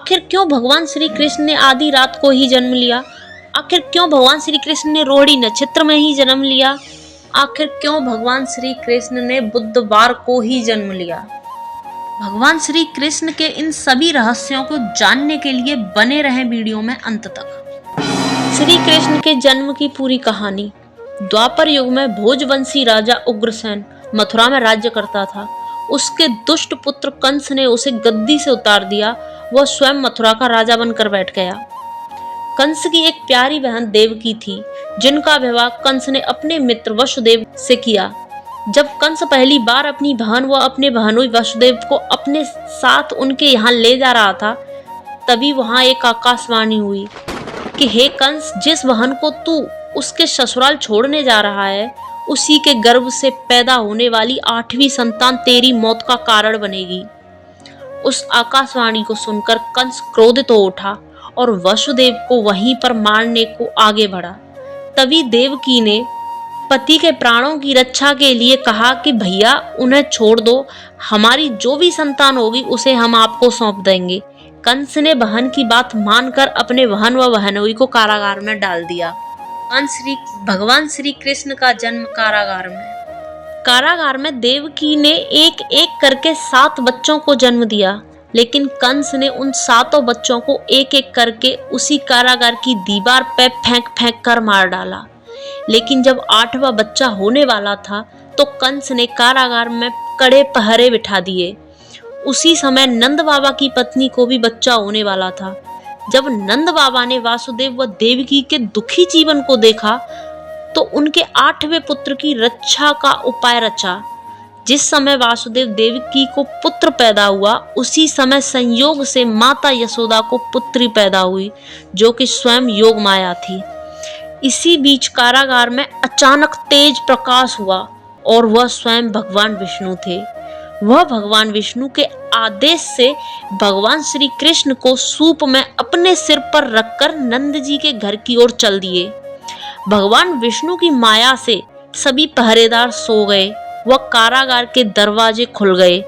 आखिर क्यों भगवान श्री कृष्ण ने आधी रात को ही जन्म लिया? आखिर क्यों भगवान श्री कृष्ण ने रोहिणी नक्षत्र में ही जन्म लिया? आखिर क्यों भगवान श्री कृष्ण ने बुधवार को ही जन्म लिया? भगवान श्री कृष्ण के इन सभी रहस्यों को जानने के लिए बने रहें वीडियो में अंत तक। श्री कृष्ण के जन्म की पूरी कहानी। द्वापर युग में भोजवंशी राजा उग्रसेन मथुरा में राज्य करता था। उसके दुष्ट पुत्र कंस ने उसे गद्दी से उतार दिया। वह स्वयं मथुरा का राजा बनकर बैठ गया। कंस की एक प्यारी बहन देवकी थी, जिनका विवाह कंस ने अपने मित्र वसुदेव से किया। जब कंस पहली बार अपनी बहन व अपने बहनोई वसुदेव को अपने साथ उनके यहाँ ले जा रहा था, तभी वहां एक आकाशवाणी हुई कि हे कंस, जिस बहन को तू उसके ससुराल छोड़ने जा रहा है, उसी के गर्भ से पैदा होने वाली 8वीं संतान तेरी मौत का कारण बनेगी। उस आकाशवाणी को सुनकर कंस क्रोधित हो उठा और वसुदेव को वहीं पर मारने को आगे बढ़ा। तभी देवकी ने पति के प्राणों की रक्षा के लिए कहा कि भैया उन्हें छोड़ दो, हमारी जो भी संतान होगी उसे हम आपको सौंप देंगे। कंस ने बहन की बात मानकर अपने बहन व बहनोई को कारागार में डाल दिया। भगवान श्री कृष्ण का जन्म कारागार में देवकी ने एक एक करके 7 बच्चों को जन्म दिया, लेकिन कंस ने उन 7 बच्चों को एक एक करके उसी कारागार की दीवार पे फेंक फेंक कर मार डाला। लेकिन जब 8वां बच्चा होने वाला था तो कंस ने कारागार में कड़े पहरे बिठा दिए। उसी समय नंद बाबा की पत्नी को भी बच्चा होने वाला था। जब नंद बाबा ने वासुदेव व देवकी के दुखी जीवन को देखा तो उनके 8वें पुत्र की रक्षा का उपाय रचा। जिस समय वासुदेव देवकी को पुत्र पैदा हुआ, उसी समय संयोग से माता यशोदा को पुत्री पैदा हुई, जो कि स्वयं योग माया थी। इसी बीच कारागार में अचानक तेज प्रकाश हुआ और वह स्वयं भगवान विष्णु थे। वह भगवान विष्णु के आदेश से भगवान श्री कृष्ण को सूप में अपने सिर पर रखकर नंद जी के घर की ओर चल दिए। भगवान विष्णु की माया से सभी पहरेदार सो गए। वह कारागार के दरवाजे खुल गए।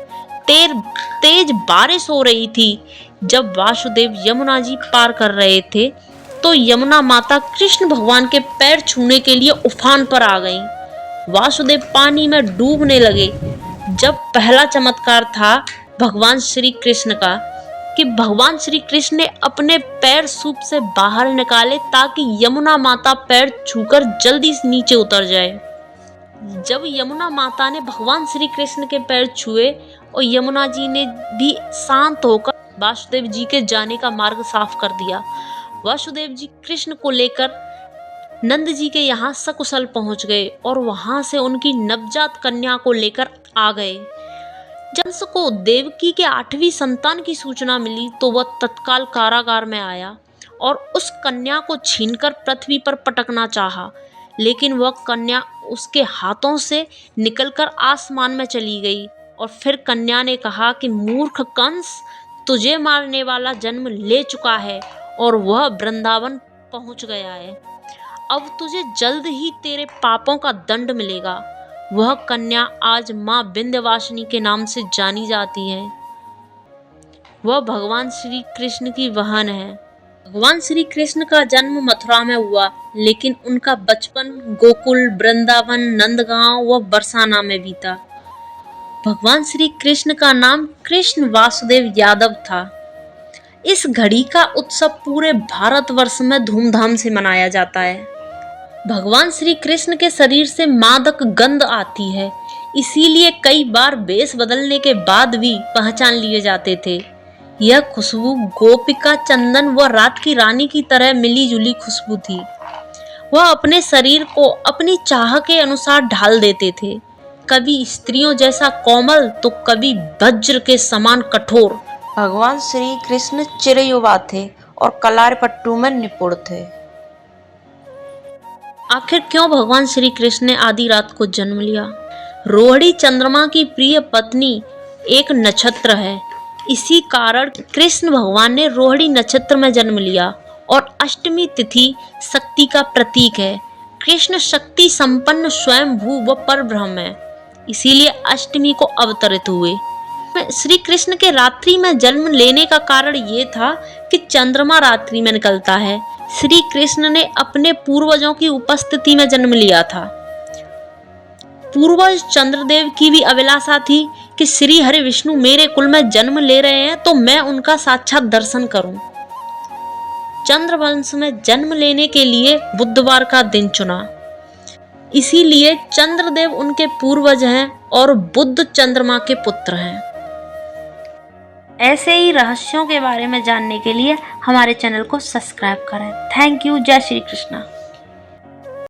तेज बारिश हो रही थी। जब वासुदेव यमुना जी पार कर रहे थे तो यमुना माता कृष्ण भगवान के पैर छूने के लिए उफान पर आ गईं। वासुदेव पानी में डूबने लगे। जब पहला चमत्कार था भगवान श्री कृष्ण का कि भगवान श्री कृष्ण ने अपने पैर सूप से बाहर निकाले ताकि यमुना माता पैर छूकर जल्दी से नीचे उतर जाए। जब यमुना माता ने भगवान श्री कृष्ण के पैर छुए और यमुना जी ने भी शांत होकर वासुदेव जी के जाने का मार्ग साफ कर दिया। वासुदेव जी कृष्ण को लेकर नंद जी के यहाँ सकुशल पहुंच गए और वहां से उनकी नवजात कन्या को लेकर आ गए। जब कंस को देवकी के 8वीं संतान की सूचना मिली तो वह तत्काल कारागार में आया और उस कन्या को छीनकर पृथ्वी पर पटकना चाहा, लेकिन वह कन्या उसके हाथों से निकलकर आसमान में चली गई। और फिर कन्या ने कहा कि मूर्ख कंस, तुझे मारने वाला जन्म ले चुका है और वह वृंदावन पहुंच गया है। अब तुझे जल्द ही तेरे पापों का दंड मिलेगा। वह कन्या आज मां विंध्यवासिनी के नाम से जानी जाती है। वह भगवान श्री कृष्ण की बहन है। भगवान श्री कृष्ण का जन्म मथुरा में हुआ, लेकिन उनका बचपन गोकुल, वृंदावन, नंदगांव व बरसाना में बीता। भगवान श्री कृष्ण का नाम कृष्ण वासुदेव यादव था। इस घड़ी का उत्सव पूरे भारतवर्ष में धूमधाम से मनाया जाता है। भगवान श्री कृष्ण के शरीर से मादक गंध आती है, इसीलिए कई बार वेश बदलने के बाद भी पहचान लिए जाते थे। यह खुशबू गोपिका चंदन व रात की रानी की तरह मिली जुली खुशबू थी। वह अपने शरीर को अपनी चाह के अनुसार ढाल देते थे, कभी स्त्रियों जैसा कोमल तो कभी वज्र के समान कठोर। भगवान श्री कृष्ण चिरयुवा थे और कलारपट्टू में निपुण थे। आखिर क्यों भगवान श्री कृष्ण ने आधी रात को जन्म लिया? रोहिणी चंद्रमा की प्रिय पत्नी एक नक्षत्र है। इसी कारण कृष्ण भगवान ने रोहिणी नक्षत्र में जन्म लिया और अष्टमी तिथि शक्ति का प्रतीक है। कृष्ण शक्ति संपन्न स्वयं भू व पर ब्रह्म है, इसीलिए अष्टमी को अवतरित हुए। श्री कृष्ण के रात्रि में जन्म लेने का कारण ये था कि चंद्रमा रात्रि में निकलता है। श्री कृष्ण ने अपने पूर्वजों की उपस्थिति में जन्म लिया था। पूर्वज चंद्रदेव की भी अभिलाषा थी कि श्री हरि विष्णु मेरे कुल में जन्म ले रहे हैं तो मैं उनका साक्षात दर्शन करूं। चंद्रवंश में जन्म लेने के लिए बुधवार का दिन चुना, इसीलिए चंद्रदेव उनके पूर्वज हैं और बुध चंद्रमा के पुत्र हैं। ऐसे ही रहस्यों के बारे में जानने के लिए हमारे चैनल को सब्सक्राइब करें। Thank you. जय श्री कृष्णा।